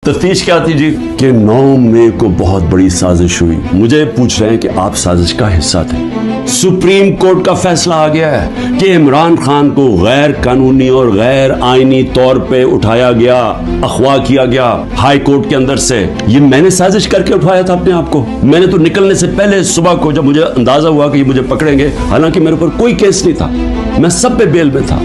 तफ्तीश क्या थी जी कि 9 मई को बहुत बड़ी साजिश हुई। मुझे पूछ रहे हैं कि आप साजिश का हिस्सा थे। सुप्रीम कोर्ट का फैसला आ गया है कि इमरान खान को गैर कानूनी और गैर आईनी तौर पे उठाया गया, अगवा किया गया हाई कोर्ट के अंदर से। ये मैंने साजिश करके उठाया था अपने आप को। मैंने तो निकलने से पहले सुबह को जब मुझे अंदाजा हुआ कि ये मुझे पकड़ेंगे, हालांकि मेरे ऊपर कोई केस नहीं था, मैं सब पे बेल में था।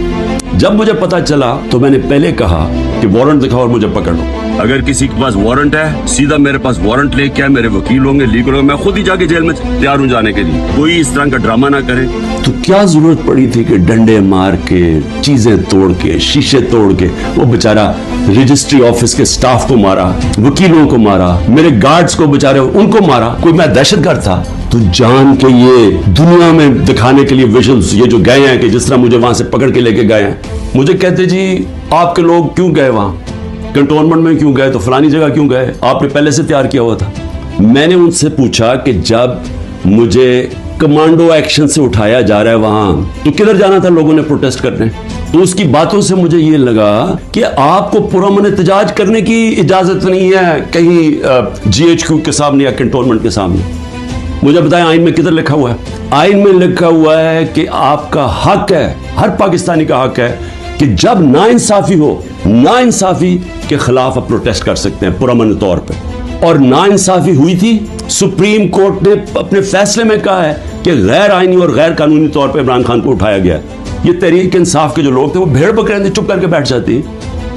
जब मुझे पता चला तो मैंने पहले कहा कि वारंट दिखाओ और मुझे पकड़ लो। अगर किसी के पास वारंट है, सीधा मेरे पास वारंट लेके आए, मेरे वकील होंगे, लीगल होंगे, मैं खुद ही जाके जेल में तैयार हूं जाने के लिए। कोई इस तरह का ड्रामा ना करे। तो क्या जरूरत पड़ी थी कि डंडे मार के, चीजें तोड़ के, शीशे तोड़ के वो बेचारा रजिस्ट्री ऑफिस के स्टाफ को मारा, वकीलों को मारा, मेरे गार्ड्स को बेचारे उनको मारा। कोई मैं दहशतगर्द था? तो जान के ये दुनिया में दिखाने के लिए विजुअल्स ये जो गए हैं कि जिस तरह मुझे वहां से पकड़ के लेके गए हैं, मुझे कहते जी आपके लोग क्यों गए वहां, कंटोनमेंट में क्यों गए, तो फलानी जगह क्यों गए, आपने पहले से तैयार किया हुआ था। मैंने उनसे पूछा कि जब मुझे कमांडो एक्शन से उठाया जा रहा है वहां, तो किधर जाना था लोगों ने प्रोटेस्ट करने? तो उसकी बातों से मुझे ये लगा कि आपको पुरअमन एहतजाज करने की इजाजत नहीं है कहीं GHQ के सामने या कंटोनमेंट के सामने। मुझे बताएं आइन में किधर लिखा हुआ है? आइन में लिखा हुआ है कि आपका हक है, हर पाकिस्तानी का हक है कि जब नाइंसाफी हो, नाइंसाफी के खिलाफ आप प्रोटेस्ट कर सकते हैं पुरअमन तौर पे। और नाइंसाफी हुई थी। सुप्रीम कोर्ट ने अपने फैसले में कहा है कि गैर आईनी और गैर कानूनी तौर पे इमरान खान को उठाया गया। ये तहरीक इंसाफ के जो लोग थे वो भेड़ बकरे चुप करके बैठ जाती।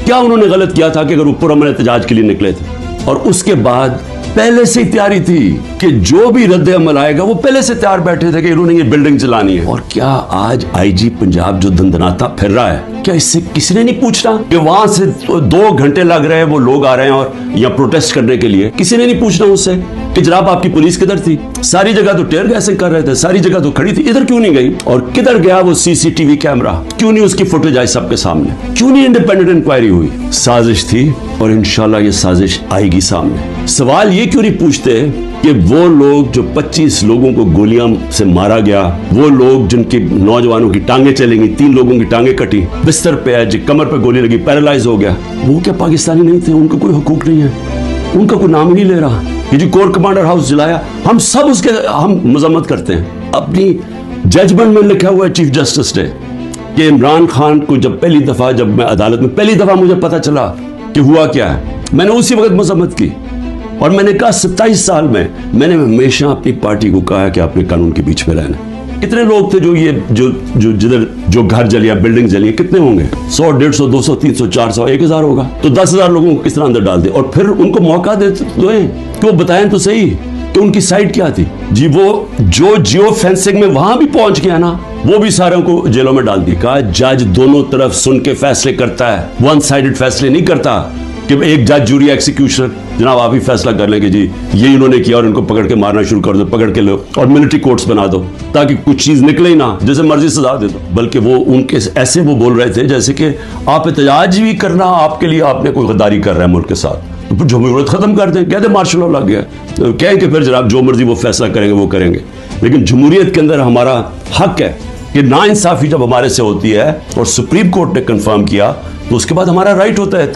क्या उन्होंने गलत किया था कि अगर वो पुरअमन एहतजाज के लिए निकले थे? और उसके बाद पहले से ही तैयारी थी कि जो भी रद्द अमल आएगा वो पहले से तैयार बैठे थे कि इन्होंने ये बिल्डिंग चलानी है। और क्या आज IG पंजाब जो दंदनाता फिर रहा है, क्या इससे किसी ने नहीं पूछना कि वहां से 2 घंटे लग रहे हैं, वो लोग आ रहे हैं और या प्रोटेस्ट करने के लिए? किसी ने नहीं पूछना उससे कि जनाब आपकी पुलिस किधर थी? सारी जगह तो टेयर गैसिंग कर रहे थे, सारी जगह तो खड़ी थी, इधर क्यों नहीं गई? और किधर गया वो CCTV कैमरा? क्यों नहीं उसकी फुटेज आई सबके सामने? क्यों नहीं इंडिपेंडेंट इंक्वायरी हुई? साजिश थी और इंशाल्लाह ये साजिश आएगी सामने। सवाल ये क्यों नहीं पूछते कि वो लोग जो 25 लोगों को गोलियां से मारा गया, वो लोग जिनकी नौजवानों की टांगे चलेंगी, 3 लोगों की टांगे कटी, बिस्तर पे है, जो कमर पे गोली लगी, पैरालाइज हो गया, वो क्या पाकिस्तानी नहीं थे? उनका कोई हुकूक नहीं है, उनका कोई नाम ही नहीं ले रहा। ये जो कोर कमांडर हाउस जलाया, हम सब उसके हम मजम्मत करते हैं। अपनी जजमेंट में लिखा हुआ है चीफ जस्टिस ने कि इमरान खान को जब पहली दफा, जब मैं अदालत में पहली दफा मुझे पता चला कि हुआ क्या है, मैंने उसी वक्त मजम्मत की। और मैंने कहा 27 साल में मैंने हमेशा अपनी पार्टी को कहा है कि आपने कानून के बीच में रहना। कितने लोग थे जो जिधर जो घर जलिया, बिल्डिंग जली, कितने होंगे? 100, 150, 200, 300, 400, 1000 होगा। तो 10,000 लोगों को किस तरह अंदर डाल दे और फिर उनको मौका दे दो कि वो बताएं तो सही कि उनकी साइड क्या थी। जी वो जो जियो फेंसिंग में वहां भी पहुंच गया ना, वो भी सारों को जेलों में डाल दी। कहा जज दोनों तरफ सुन के फैसले करता है, वन साइडेड फैसले नहीं करता कि एक जज, जूरी, एक्सिक्यूशनर, जनाब आप ही फैसला कर लेंगे जी ये इन्होंने किया और इनको पकड़ के मारना शुरू कर दो, पकड़ के लो और मिलिट्री कोर्ट्स बना दो ताकि कुछ चीज निकले ही ना, जैसे मर्जी सजा दे दो। बल्कि वो उनके ऐसे वो बोल रहे थे जैसे कि आप एहतजाज भी करना आपके लिए आपने कोई गद्दारी कर रहा है मुल्क के साथ, तो जमहूरियत खत्म कर दें, कहते मार्शल लॉ लग गया, तो कहें कि फिर जनाब जो मर्जी वो फैसला करेंगे वो करेंगे। लेकिन जमहूरियत के अंदर हमारा हक है कि नाइंसाफी जब हमारे से होती है और सुप्रीम कोर्ट ने कंफर्म किया तो उसके बाद हमारा राइट होता है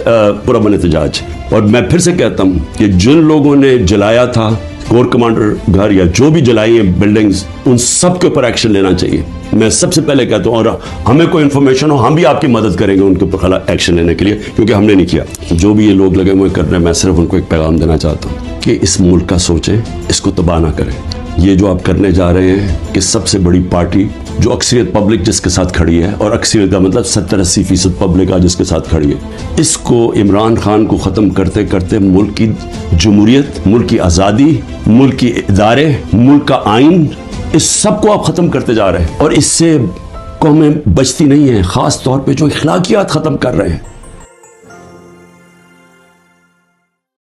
पुरअमन एहतजाज। और मैं फिर से कहता हूं कि जिन लोगों ने जलाया था कोर कमांडर घर या जो भी जलाई है बिल्डिंग्स, उन सब के ऊपर एक्शन लेना चाहिए। मैं सबसे पहले कहता हूं, और हमें कोई इन्फॉर्मेशन हो हम भी आपकी मदद करेंगे उनके ऊपर एक्शन लेने के लिए, क्योंकि हमने नहीं किया। जो भी ये लोग लगे हुए कर रहे हैं, मैं सिर्फ उनको एक पैगाम देना चाहता हूँ कि इस मुल्क का सोचें, इसको तबाह ना करें। ये जो आप करने जा रहे हैं कि सबसे बड़ी पार्टी जो अक्सरियत पब्लिक जिसके साथ खड़ी है, और अक्सरियत का मतलब 70-80% पब्लिक आज जिसके साथ खड़ी है, इसको इमरान खान को ख़त्म करते करते मुल्क की जमहूरियत, मुल्क की आज़ादी, मुल्क के इदारे, मुल्क का आइन, इस सब को आप ख़त्म करते जा रहे हैं। और इससे कौमें बचती नहीं हैं, ख़ास तौर पे जो अखलाकियात ख़त्म कर रहे हैं।